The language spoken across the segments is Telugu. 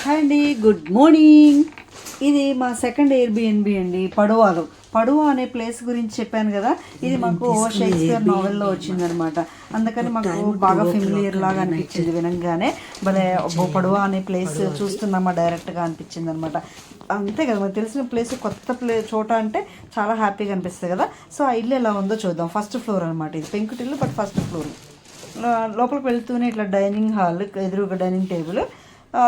హాయ్ అండి, గుడ్ మార్నింగ్. ఇది మా సెకండ్ ఎయిర్బిఎన్బి అండి, పడువా అనే ప్లేస్ గురించి చెప్పాను కదా. ఇది మాకు షేక్స్పియర్ నావెల్లో వచ్చిందనమాట. అందుకని మాకు బాగా ఫెమిలియర్ లాగా అనిపించింది వినంగానే. భలే పడువా అనే ప్లేస్ చూస్తున్నామా డైరెక్ట్గా అనిపించింది అనమాట. అంతే కదా, మనకు తెలిసిన ప్లేస్ కొత్త చోట అంటే చాలా హ్యాపీగా అనిపిస్తుంది కదా. సో ఆ ఇల్లు ఎలా ఉందో చూద్దాం. ఫస్ట్ ఫ్లోర్ అనమాట, ఇది పెంకుటిల్లు బట్ ఫస్ట్ ఫ్లోర్. లోపలికి వెళ్తూనే ఇట్లా డైనింగ్ హాల్, ఎదురుగా డైనింగ్ టేబుల్,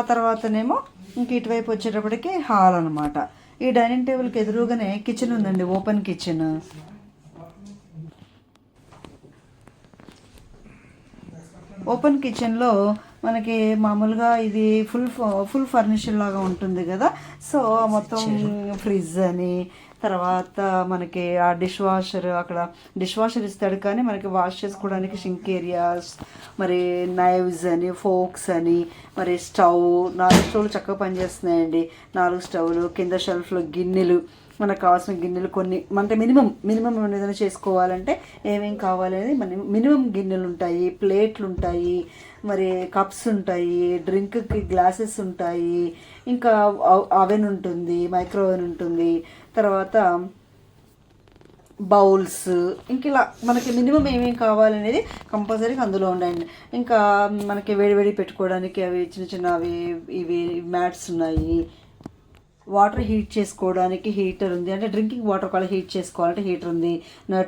తర్వాతనేమో ఇంక ఇటువైపు వచ్చేటప్పటికి హాల్ అనమాట. ఈ డైనింగ్ టేబుల్కి ఎదురుగానే కిచెన్ ఉందండి, ఓపెన్ కిచెన్. ఓపెన్ కిచెన్లో మనకి మామూలుగా ఇది ఫుల్ ఫర్నిచర్ లాగా ఉంటుంది కదా. సో మొత్తం ఫ్రిడ్జ్ అని, తర్వాత మనకి ఆ డిష్ వాషర్, అక్కడ డిష్ వాషర్ ఇస్తాడు కానీ మనకి వాష్ చేసుకోవడానికి షింక్ ఏరియాస్, మరి నైవ్స్ అని, ఫోక్స్ అని, మరి 4 స్టవ్లు చక్కగా పనిచేస్తున్నాయండి. 4 స్టవ్లు, కింద షెల్ఫ్లో గిన్నెలు, మనకు కావాల్సిన గిన్నెలు కొన్ని, అంటే మినిమం ఏదైనా చేసుకోవాలంటే ఏమేమి కావాలనేది మినిమం గిన్నెలు ఉంటాయి, ప్లేట్లు ఉంటాయి, మరి కప్స్ ఉంటాయి, డ్రింక్కి గ్లాసెస్ ఉంటాయి, ఇంకా అవెన్ ఉంటుంది, మైక్రో ఓవెన్ ఉంటుంది, తర్వాత బౌల్స్, ఇంక ఇలా మనకి మినిమం ఏమేమి కావాలనేది కంపల్సరీగా అందులో ఉండండి. ఇంకా మనకి వేడివేడి పెట్టుకోవడానికి అవి చిన్న అవి ఇవి మ్యాట్స్ ఉన్నాయి. వాటర్ హీట్ చేసుకోవడానికి హీటర్ ఉంది, అంటే డ్రింకింగ్ వాటర్ కూడా హీట్ చేసుకోవాలంటే హీటర్ ఉంది.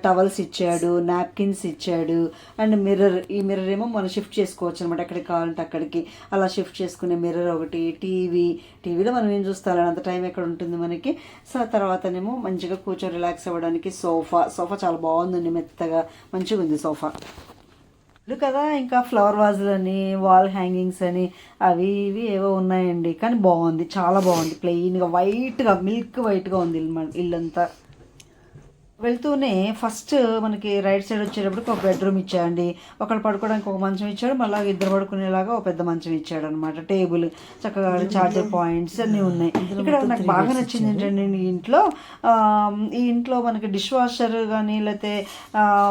టవల్స్ ఇచ్చాడు, నాప్కిన్స్ ఇచ్చాడు, అండ్ మిర్రర్. ఈ మిర్రర్ ఏమో మనం షిఫ్ట్ చేసుకోవచ్చు అనమాట, ఎక్కడికి కావాలంటే అక్కడికి అలా షిఫ్ట్ చేసుకునే మిర్రర్ ఒకటి. టీవీలో మనం ఏం చూస్తాం, అంత టైం ఎక్కడ ఉంటుంది మనకి. సో తర్వాతనేమో మంచిగా కూర్చొని రిలాక్స్ అవ్వడానికి సోఫా చాలా బాగుందండి, మెత్తగా మంచిగా ఉంది సోఫా కదా. ఇంకా ఫ్లవర్ వాజులని, వాల్ హ్యాంగింగ్స్ అని, అవి ఇవి ఏవో ఉన్నాయండి, కానీ బాగుంది, చాలా బాగుంది. ప్లెయిన్గా వైట్గా, మిల్క్ వైట్గా ఉంది ఇల్లంతా. వెళ్తూనే ఫస్ట్ మనకి రైట్ సైడ్ వచ్చేటప్పటికి ఒక బెడ్రూమ్ ఇచ్చాడండి. ఒకళ్ళు పడుకోవడానికి ఒక మంచం ఇచ్చాడు, మళ్ళీ ఇద్దరు పడుకునేలాగా ఒక పెద్ద మంచం ఇచ్చాడు అనమాట. టేబుల్ చక్కగా, చార్జర్ పాయింట్స్ అన్నీ ఉన్నాయి. ఇక్కడ నాకు బాగా నచ్చింది ఏంటంటే ఈ ఇంట్లో మనకి డిష్ వాషర్ కానీ, లేకపోతే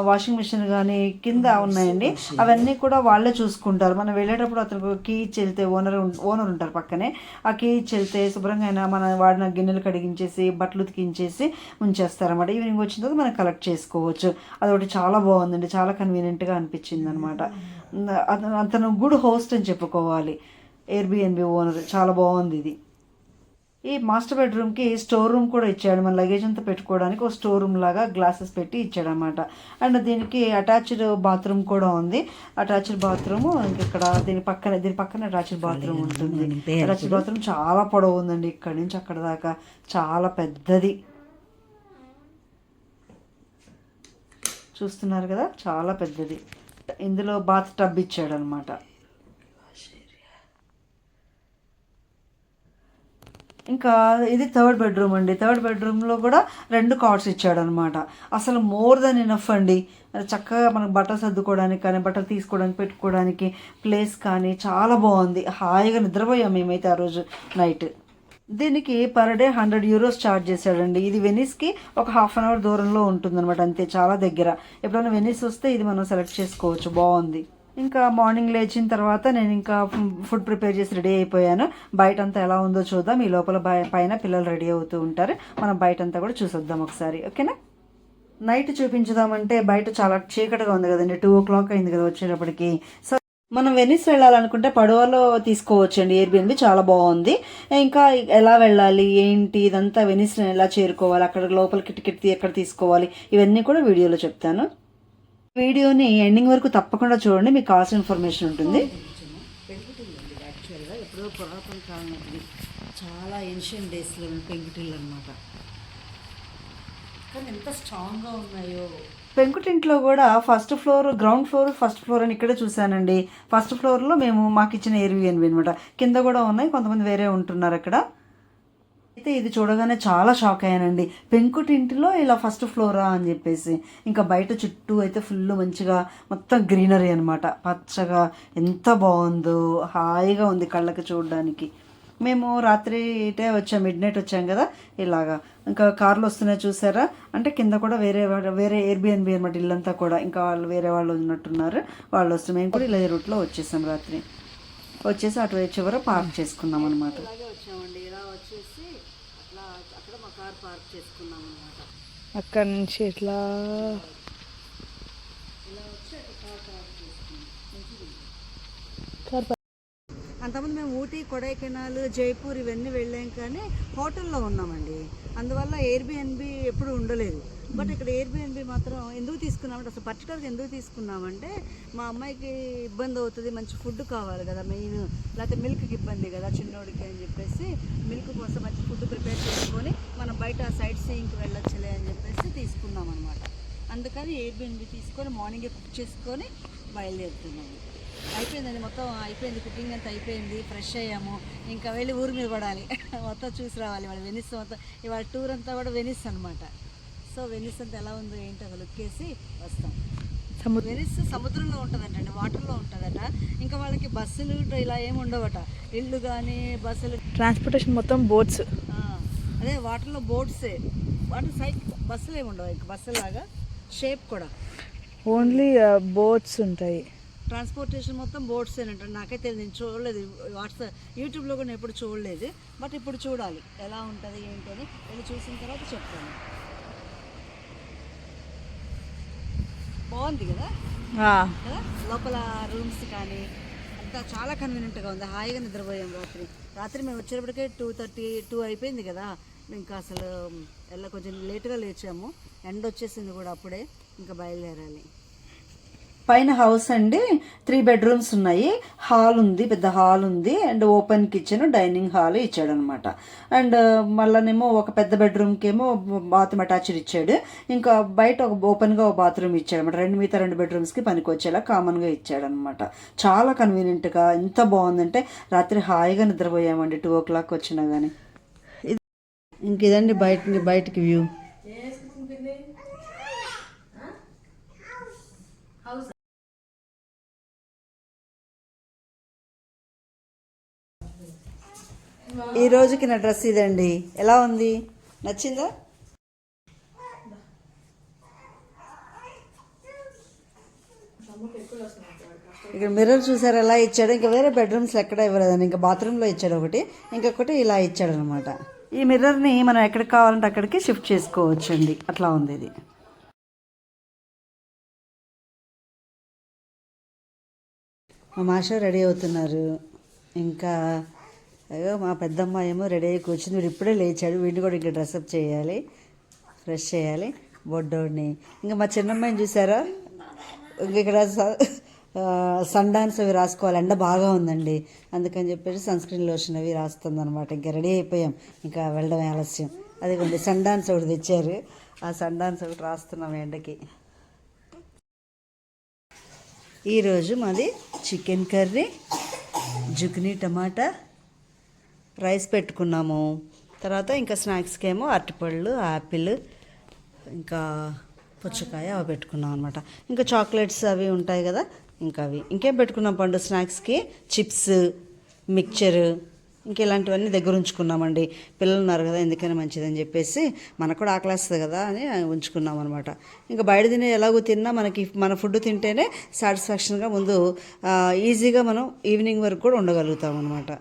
వాషింగ్ మిషన్ కానీ కింద ఉన్నాయండి. అవన్నీ కూడా వాళ్ళే చూసుకుంటారు. మనం వెళ్ళేటప్పుడు అతనికి కీ ఇచ్చి వెళ్తే, ఓనర్ ఉంటారు పక్కనే, ఆ కీ ఇచ్చి వెళ్తే శుభ్రంగా అయినా మన వాడిన గిన్నెలు కడిగించేసి, బట్టలు ఉతికించేసి ఉంచేస్తారన్నమాట. ఈవినింగ్ వచ్చిన తర్వాత మనం కలెక్ట్ చేసుకోవచ్చు. అదొకటి చాలా బాగుందండి, చాలా కన్వీనియంట్గా అనిపించింది అనమాట. అతను గుడ్ హోస్ట్ అని చెప్పుకోవాలి, ఎయిర్బిఎన్బి ఓనర్. చాలా బాగుంది ఇది. ఈ మాస్టర్ బెడ్రూమ్కి స్టోర్ రూమ్ కూడా ఇచ్చాడు, మన లగేజ్ అంతా పెట్టుకోవడానికి ఒక స్టోర్ రూమ్ లాగా గ్లాసెస్ పెట్టి ఇచ్చాడు అనమాట. అండ్ దీనికి అటాచ్డ్ బాత్రూమ్ కూడా ఉంది. అటాచ్డ్ బాత్రూమ్ ఇక్కడ దీని పక్కన అటాచ్డ్ బాత్రూమ్ ఉంటుంది. అటాచ్డ్ బాత్రూమ్ చాలా పొడవు ఉందండి, ఇక్కడి నుంచి అక్కడ దాకా చాలా పెద్దది. చూస్తున్నారు కదా, చాలా పెద్దది. ఇందులో బాత్ టబ్ ఇచ్చాడు అనమాట. ఇంకా ఇది థర్డ్ బెడ్రూమ్ అండి. థర్డ్ బెడ్రూమ్లో కూడా 2 కాట్స్ ఇచ్చాడు అనమాట. అసలు మోర్ దెన్ ఇనఫ్ అండి. చక్కగా మనకు బట్టలు సర్దుకోవడానికి కానీ, బట్టలు తీసుకోవడానికి, పెట్టుకోవడానికి ప్లేస్ కానీ చాలా బాగుంది. హాయిగా నిద్రపోయాం మేమైతే ఆ రోజు నైట్. దీనికి పర్ డే €100 ఛార్జ్ చేశాడండి. ఇది వెనిస్కి ఒక ½ అవర్ దూరంలో ఉంటుందన్నమాట, అంతే, చాలా దగ్గర. ఎప్పుడైనా వెనిస్ వస్తే ఇది మనం సెలెక్ట్ చేసుకోవచ్చు, బాగుంది. ఇంకా మార్నింగ్ లేచిన తర్వాత నేను ఇంకా ఫుడ్ ప్రిపేర్ చేసి రెడీ అయిపోయాను. బయట అంతా ఎలా ఉందో చూద్దాం. ఈ లోపల పైన పిల్లలు రెడీ అవుతూ ఉంటారు, మనం బయట అంతా కూడా చూసొద్దాం ఒకసారి, ఓకేనా. నైట్ చూపించుదామంటే బయట చాలా చీకటిగా ఉంది కదండి, 2 o'clock అయింది కదా వచ్చేటప్పటికి. సో మనం వెనిస్ వెళ్ళాలనుకుంటే పడవలో తీసుకోవచ్చండి, ఎయిర్బిఎన్బి చాలా బాగుంది. ఇంకా ఎలా వెళ్ళాలి ఏంటి ఇదంతా, వెనిస్ ఎలా చేరుకోవాలి, అక్కడ లోపలికి టికెట్ ఎక్కడ తీసుకోవాలి, ఇవన్నీ కూడా వీడియోలో చెప్తాను. వీడియోని ఎండింగ్ వరకు తప్పకుండా చూడండి, మీకు కావాల్సిన ఇన్ఫర్మేషన్ ఉంటుంది. యాక్చువల్గా ఎప్పుడో పురాతన కాలం నాటిది, చాలా ఏన్షియన్ డేస్లో పెంకుటిల్లు అనమాట, కానీ ఎంత స్ట్రాంగ్గా ఉన్నాయో. పెంకుటింట్లో కూడా first floor, ground floor, first floor అని ఇక్కడే చూశానండి. ఫస్ట్ ఫ్లోర్లో మాకు ఇచ్చిన ఎయిర్బిఎన్బి అనమాట. కింద కూడా ఉన్నాయి, కొంతమంది వేరే ఉంటున్నారు అక్కడ. అయితే ఇది చూడగానే చాలా షాక్ అయ్యానండి, పెంకుటింటిలో ఇలా ఫస్ట్ ఫ్లోరా అని చెప్పేసి. ఇంకా బయట చుట్టూ అయితే ఫుల్ మంచిగా మొత్తం గ్రీనరీ అనమాట, పచ్చగా, ఎంత బాగుందో, హాయిగా ఉంది కళ్ళకి చూడడానికి. మేము రాత్రి ఇటే వచ్చాం, మిడ్ నైట్ వచ్చాం కదా ఇలాగా. ఇంకా కార్లు వస్తున్నాయి చూసారా, అంటే కింద కూడా వేరే ఎయిర్బిఎన్బి అనమాట ఇల్లంతా కూడా. ఇంకా వాళ్ళు వేరే వాళ్ళు ఉన్నట్టున్నారు, వాళ్ళు వస్తున్నారు. మేము కూడా ఇలా రూట్లో వచ్చేసాం రాత్రి. వచ్చేసి అటువైపు చివర పార్క్ చేసుకున్నాం అనమాట. ఇలాగే వచ్చామండి, ఇలా వచ్చేసి అట్లా అక్కడ మా కార్ పార్క్ చేసుకున్నాం అనమాట. అక్కడ నుంచి ఇట్లా ఇలా వచ్చి అక్కడ కార్ పార్క్ చేసుకున్నాం. అంతకుముందు మేము ఊటీ, కొడైకెనాల్, జైపూర్ ఇవన్నీ వెళ్ళాం, కానీ హోటల్లో ఉన్నామండి. అందువల్ల ఎయిర్బిఎన్బి ఎప్పుడు ఉండలేదు. బట్ ఇక్కడ ఎయిర్బిఎన్బి మాత్రం ఎందుకు తీసుకున్నామంటే, అసలు పర్టికులర్గా ఎందుకు తీసుకున్నామంటే మా అమ్మాయికి ఇబ్బంది అవుతుంది, మంచి ఫుడ్ కావాలి కదా మెయిన్, లేకపోతే మిల్క్కి ఇబ్బంది కదా చిన్నోడికి అని చెప్పేసి మిల్క్ కోసం మంచి ఫుడ్ ప్రిపేర్ చేసుకొని మనం బయట సైట్ సీయింగ్కి వెళ్ళొచ్చులే అని చెప్పేసి తీసుకున్నాం అనమాట. అందుకని ఎయిర్బిఎన్బి తీసుకొని మార్నింగే కుక్ చేసుకొని బయలుదేరుతున్నాము. అయిపోయిందండి, మొత్తం అయిపోయింది, కుకింగ్ అంతా అయిపోయింది, ఫ్రెష్ అయ్యాము. ఇంకా వెళ్ళి ఊరి మీద పడాలి, మొత్తం చూసి రావాలి. ఇవాళ వెనిస్ మొత్తం, ఇవాళ టూర్ అంతా కూడా వెనిస్ అనమాట. సో వెనిస్ అంతా ఎలా ఉందో ఏంటో ఒక లుక్ వేసి వస్తాం. వెనిస్ సముద్రంలో ఉంటుందంటండి, వాటర్లో ఉంటుందట. ఇంకా వాళ్ళకి బస్సులు ఇలా ఏమి ఉండవట, ఇళ్ళు కానీ బస్సులు, ట్రాన్స్పోర్టేషన్ మొత్తం బోట్స్. అదే వాటర్లో బోట్సే, వాటర్ సైడ్ బస్సులు ఏమి ఉండవు, ఇంకా బస్సులాగా షేప్ కూడా ఓన్లీ బోట్స్ ఉంటాయి. ట్రాన్స్పోర్టేషన్ మొత్తం బోట్స్ అంట. నాకైతే తెలియదు, నేను చూడలేదు, యూట్యూబ్లో కూడా నేను ఎప్పుడు చూడలేదు. బట్ ఇప్పుడు చూడాలి ఎలా ఉంటుంది ఏంటి అని, వెళ్ళి చూసిన తర్వాత చెప్తాను. బాగుంది కదా కదా, లోపల రూమ్స్ కానీ అంతా చాలా కన్వీనియంట్గా ఉంది. హాయిగా నిద్రపోయాం రాత్రి మేము వచ్చేటప్పటికే 2:32 అయిపోయింది కదా. ఇంకా అసలు కొంచెం లేట్గా లేచాము, ఎండ వచ్చేసింది కూడా అప్పుడే, ఇంకా బయలుదేరాలి. పైన హౌస్ అండి, 3 బెడ్రూమ్స్ ఉన్నాయి, హాల్ ఉంది, పెద్ద హాల్ ఉంది, and open kitchen, dining hall ఇచ్చాడు అనమాట. అండ్ మళ్ళీనేమో ఒక పెద్ద బెడ్రూమ్కి ఏమో బాత్రూమ్ అటాచ్డ్ ఇచ్చాడు. ఇంకా బయట ఒక ఓపెన్గా ఒక బాత్రూమ్ ఇచ్చాడు అనమాట. మిగతా 2 బెడ్రూమ్స్కి పనికి వచ్చేలా కామన్గా ఇచ్చాడు అనమాట. చాలా కన్వీనియంట్గా, ఎంత బాగుందంటే రాత్రి హాయిగా నిద్రపోయామండి 2 o'clock వచ్చినా కానీ. ఇంక ఇదండి బయటికి వ్యూ. ఈ రోజుకి నా డ్రెస్ ఇదండి. ఎలా ఉంది, నచ్చిందా? ఇక్కడ మిర్రర్ చూసారు ఎలా ఇచ్చాడు. ఇంకా వేరే బెడ్రూమ్స్లో ఎక్కడ ఇవ్వలేదండి, ఇంకా బాత్రూంలో ఇచ్చాడు ఒకటి, ఇంకొకటి ఇలా ఇచ్చాడు అనమాట. ఈ మిర్రర్ని మనం ఎక్కడికి కావాలంటే అక్కడికి షిఫ్ట్ చేసుకోవచ్చండి, అట్లా ఉంది ఇది. మా మాస్టర్ రెడీ అవుతున్నారు. ఇంకా అయ్యో మా పెద్దమ్మాయి ఏమో రెడీ అయ్యి కూర్చుంది. వీడు ఇప్పుడే లేచాడు, వీడిని కూడా ఇంకా డ్రెస్అప్ చేయాలి, ఫ్రెష్ చేయాలి బొడ్డోడిని. ఇంకా మా చిన్నమ్మాయిని చూసారా, ఇంక ఇక్కడ సన్ డాన్స్ అవి రాసుకోవాలి, ఎండ బాగా ఉందండి, అందుకని చెప్పేసి సన్ స్క్రీన్ లోషన్ అవి రాస్తుంది అనమాట. ఇంకా రెడీ అయిపోయాం, ఇంకా వెళ్ళడం ఆలస్యం. అది కొంచెం సన్ డాన్స్ ఒకటి తెచ్చారు, ఆ సన్ డాన్స్ ఒకటి రాస్తున్నాం ఎండకి. ఈరోజు మాది చికెన్ కర్రీ, జుకినీ టమాటా, రైస్ పెట్టుకున్నాము. తర్వాత ఇంకా స్నాక్స్కి ఏమో అరటిపళ్ళు, యాపిల్, ఇంకా పుచ్చకాయ అవి పెట్టుకున్నాం అనమాట. ఇంకా చాక్లెట్స్ అవి ఉంటాయి కదా, ఇంకా అవి ఇంకేం పెట్టుకున్నాం పండు స్నాక్స్కి, చిప్స్, మిక్చర్, ఇంక ఇలాంటివన్నీ దగ్గర ఉంచుకున్నామండి. పిల్లలు ఉన్నారు కదా, ఎందుకైనా మంచిదని చెప్పేసి మనకు కూడా ఆకలేస్తుంది కదా అని ఉంచుకున్నాం అనమాట. ఇంకా బయట తినే ఎలాగో తిన్నా మనకి మన ఫుడ్ తింటేనే సాటిస్ఫాక్షన్గా ముందు ఈజీగా మనం ఈవినింగ్ వరకు కూడా ఉండగలుగుతాం అనమాట.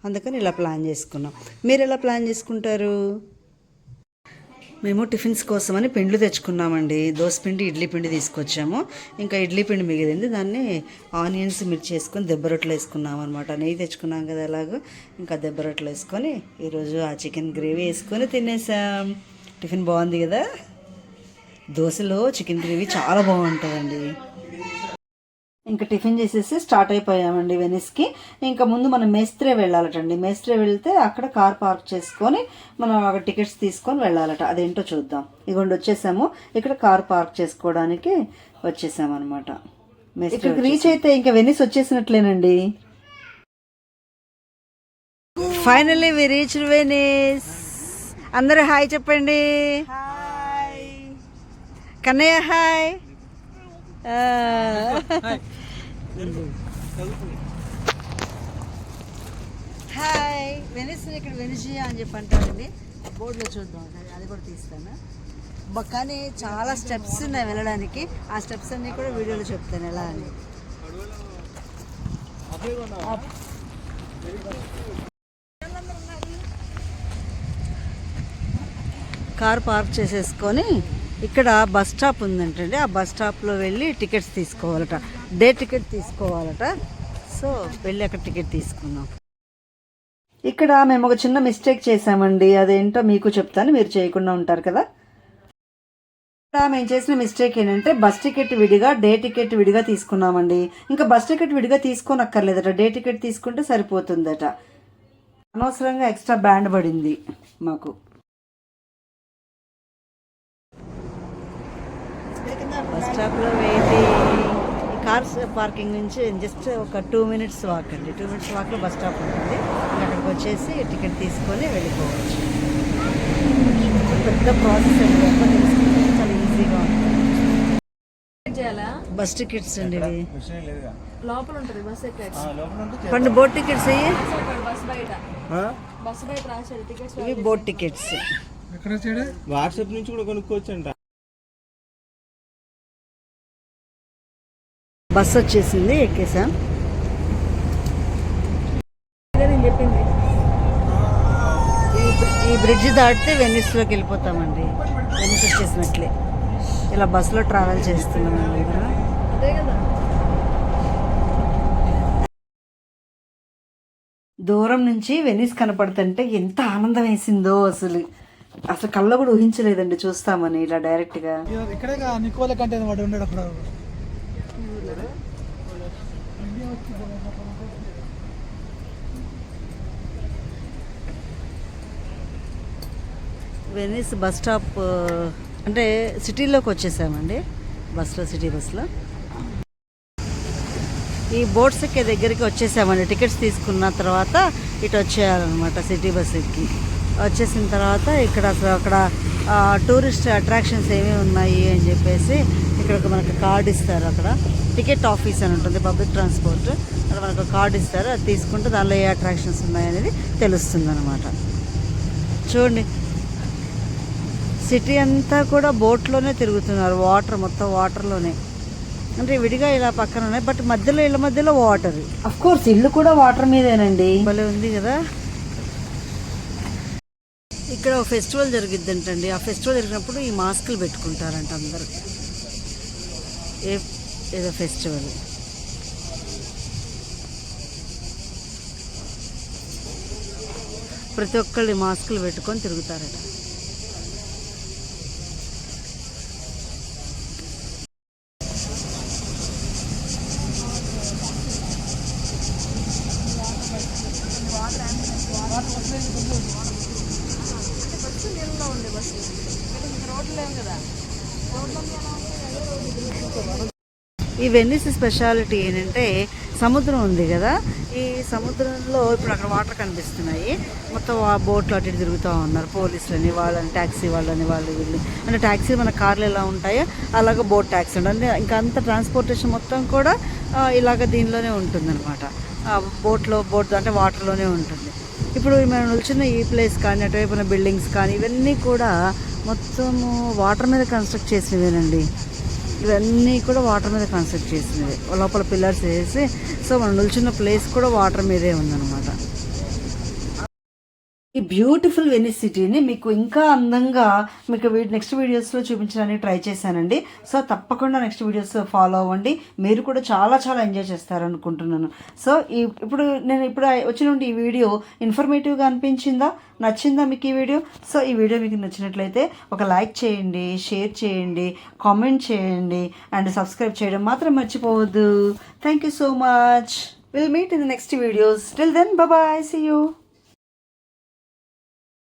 అందుకని ఇలా ప్లాన్ చేసుకున్నాం. మీరు ఎలా ప్లాన్ చేసుకుంటారు? మేము టిఫిన్స్ కోసమని పిండ్లు తెచ్చుకున్నామండి. దోసపిండి, ఇడ్లీ పిండి తీసుకొచ్చాము. ఇంకా ఇడ్లీ పిండి మిగిలింది, దాన్ని ఆనియన్స్ మిర్చి వేసుకొని దెబ్బ రొట్టెలు వేసుకున్నాం అనమాట. నెయ్యి తెచ్చుకున్నాం కదా ఎలాగో, ఇంకా దెబ్బ రొట్టెలు వేసుకొని ఈరోజు ఆ చికెన్ గ్రేవీ వేసుకొని తినేసాం. టిఫిన్ బాగుంది కదా. దోశలో చికెన్ గ్రేవీ చాలా బాగుంటుందండి. ఇంకా టిఫిన్ చేసేసి స్టార్ట్ అయిపోయామండి వెనిస్కి. ఇంకా ముందు మనం మేస్త్రే వెళ్ళాలటండి. మేస్త్రే వెళ్తే అక్కడ కార్ పార్క్ చేసుకొని మనం అక్కడ టికెట్స్ తీసుకొని వెళ్ళాలట. అదేంటో చూద్దాం. ఇదిగోండి వచ్చేసాము, ఇక్కడ కార్ పార్క్ చేసుకోవడానికి వచ్చేసాము అనమాట. ఇక్కడికి రీచ్ అయితే ఇంకా వెనిస్ వచ్చేసినట్లేనండి. Finally we reached Venice. అందరూ హాయ్ చెప్పండి. కన్నయ్య హాయ్. హాయ్. వెనిస్ ఇక్కడ వెనిజియా అని చెప్పి అంటారండి, బోర్డులో చూద్దాం, అది కూడా తీస్తాను. కానీ చాలా స్టెప్స్ ఉన్నాయి వెళ్ళడానికి, ఆ స్టెప్స్ అన్నీ కూడా వీడియోలో చెప్తాను ఎలా అని. కార్ పార్క్ చేసేసుకొని ఇక్కడ బస్ స్టాప్ ఉందంటండి. ఆ బస్ స్టాప్లో వెళ్ళి టికెట్స్ తీసుకోవాలట, డే టికెట్ తీసుకోవాలట. సో వెళ్ళి అక్కడ టికెట్ తీసుకున్నాం. ఇక్కడ మేము ఒక చిన్న మిస్టేక్ చేసామండి. అదేంటో మీకు చెప్తాను, మీరు చేయకుండా ఉంటారు కదా. ఇక్కడ మేము చేసిన మిస్టేక్ ఏంటంటే బస్ టికెట్ విడిగా, డే టికెట్ విడిగా తీసుకున్నామండి. ఇంకా బస్ టికెట్ విడిగా తీసుకోనక్కర్లేదట, డే టికెట్ తీసుకుంటే సరిపోతుందట. అనవసరంగా ఎక్స్ట్రా బ్యాండ్ పడింది మాకు. బస్ స్టాప్లో వెళ్ళి కార్స్ పార్కింగ్ నుంచి జస్ట్ ఒక 2 minutes వాక్ అండి. 2 minutes వాక్లో బస్ స్టాప్ ఉంటుంది. అక్కడికి వచ్చేసి టికెట్ తీసుకొని వెళ్ళిపోవచ్చు. పెద్ద ప్రాసెస్ అండి, ఎక్కువ తెలుసుకుంటే చాలా ఈజీగా ఉంటుంది. బస్ టికెట్స్ అండి ఇవి. లోపల ఉంటుంది బస్ ఎక్కడ పండు బోట్ టికెట్స్ అయ్యి బస్ బయట రాశారు టికెట్స్. ఇవి బోట్ టికెట్స్. వాట్సాప్ నుంచి కూడా కొనుక్కోవచ్చు అంట. బస్ వచ్చేసింది, ఎక్కేసాం. నేను చెప్పింది ఈ బ్రిడ్జ్ దాటితే వెనిస్లోకి వెళ్ళిపోతామండి. వెనిస్ వచ్చేసినట్లే ఇలా బస్సులో ట్రావెల్ చేస్తున్నామండి. అదే కదా. దూరం నుంచి వెనిస్ కనపడుతుంటే ఎంత ఆనందం వేసిందో అసలు కళ్ళ కూడా ఊహించలేదండి చూస్తామని ఇలా డైరెక్ట్గా. ఇక్కడే నికోల కంటే వాడు ఉన్నాడు అప్పుడు. వెనిస్ బస్ స్టాప్ అంటే సిటీలోకి వచ్చేసామండి బస్సులో, సిటీ బస్సులో. ఈ బోట్స్ ఎక్కే దగ్గరికి వచ్చేసామండి. టికెట్స్ తీసుకున్న తర్వాత ఇటు వచ్చేయాలన్నమాట సిటీ బస్ ఎక్కి. వచ్చేసిన తర్వాత ఇక్కడ అసలు అక్కడ టూరిస్ట్ అట్రాక్షన్స్ ఏమేమి ఉన్నాయి అని చెప్పేసి ఇక్కడ మనకు కార్డు ఇస్తారు. అక్కడ టికెట్ ఆఫీస్ అని ఉంటుంది, పబ్లిక్ ట్రాన్స్పోర్ట్. అక్కడ మనకు కార్డు ఇస్తారు, అది తీసుకుంటే దానిలో ఏ అట్రాక్షన్స్ ఉన్నాయనేది తెలుస్తుంది అనమాట. చూడండి, సిటీ అంతా కూడా బోట్లోనే తిరుగుతున్నారు. వాటర్ మొత్తం వాటర్లోనే, అంటే విడిగా ఇలా పక్కన ఉన్నాయి, బట్ మధ్యలో ఇళ్ళ మధ్యలో వాటర్. అఫ్ కోర్స్ ఇల్లు కూడా వాటర్ మీదేనండి. భలే ఉంది కదా. ఇక్కడ ఒక ఫెస్టివల్ జరిగిద్దంటండి. ఆ ఫెస్టివల్ జరిగినప్పుడు ఈ మాస్కులు పెట్టుకుంటారంట అందరూ. ఏదో ఫెస్టివల్. ప్రతి ఒక్కళ్ళు మాస్కులు పెట్టుకొని తిరుగుతారట. ఈ వెనిస్ స్పెషాలిటీ ఏంటంటే సముద్రం ఉంది కదా, ఈ సముద్రంలో ఇప్పుడు అక్కడ వాటర్ కనిపిస్తున్నాయి. మొత్తం ఆ బోట్లు అటు ఇటు తిరుగుతూ ఉన్నారు పోలీసులని, వాళ్ళని ట్యాక్సీ వాళ్ళని, వాళ్ళు వీళ్ళు. అంటే ట్యాక్సీ మన కార్లు ఎలా ఉంటాయో అలాగ బోట్ ట్యాక్సీ ఉంటుంది. ఇంకా అంత ట్రాన్స్పోర్టేషన్ మొత్తం కూడా ఇలాగ దీనిలోనే ఉంటుందన్నమాట. బోట్ అంటే వాటర్లోనే ఉంటుంది. ఇప్పుడు మనం నిల్చున్న ఈ ప్లేస్ కానీ, అటువైపున బిల్డింగ్స్ కానీ, ఇవన్నీ కూడా మొత్తము వాటర్ మీద కన్స్ట్రక్ట్ చేసినవేనండి. ఇవన్నీ కూడా వాటర్ మీద కన్స్ట్రక్ట్ చేసినవి. లోపల పిల్లర్స్ వేసి, సో మనం నిల్చున్న ప్లేస్ కూడా వాటర్ మీదే ఉందన్నమాట. ఈ బ్యూటిఫుల్ వెనిస్ సిటీని మీకు ఇంకా అందంగా మీకు నెక్స్ట్ వీడియోస్లో చూపించడానికి ట్రై చేశానండి. సో తప్పకుండా నెక్స్ట్ వీడియోస్ ఫాలో అవ్వండి. మీరు కూడా చాలా చాలా ఎంజాయ్ చేస్తారనుకుంటున్నాను. సో ఇప్పుడు వచ్చిన నుండి ఈ వీడియో ఇన్ఫర్మేటివ్గా అనిపించిందా, నచ్చిందా మీకు ఈ వీడియో? సో ఈ వీడియో మీకు నచ్చినట్లయితే ఒక లైక్ చేయండి, షేర్ చేయండి, కామెంట్ చేయండి అండ్ సబ్స్క్రైబ్ చేయడం మాత్రం మర్చిపోవద్దు. Thank you so much. Will meet in the next videos. Till then, bye, see you.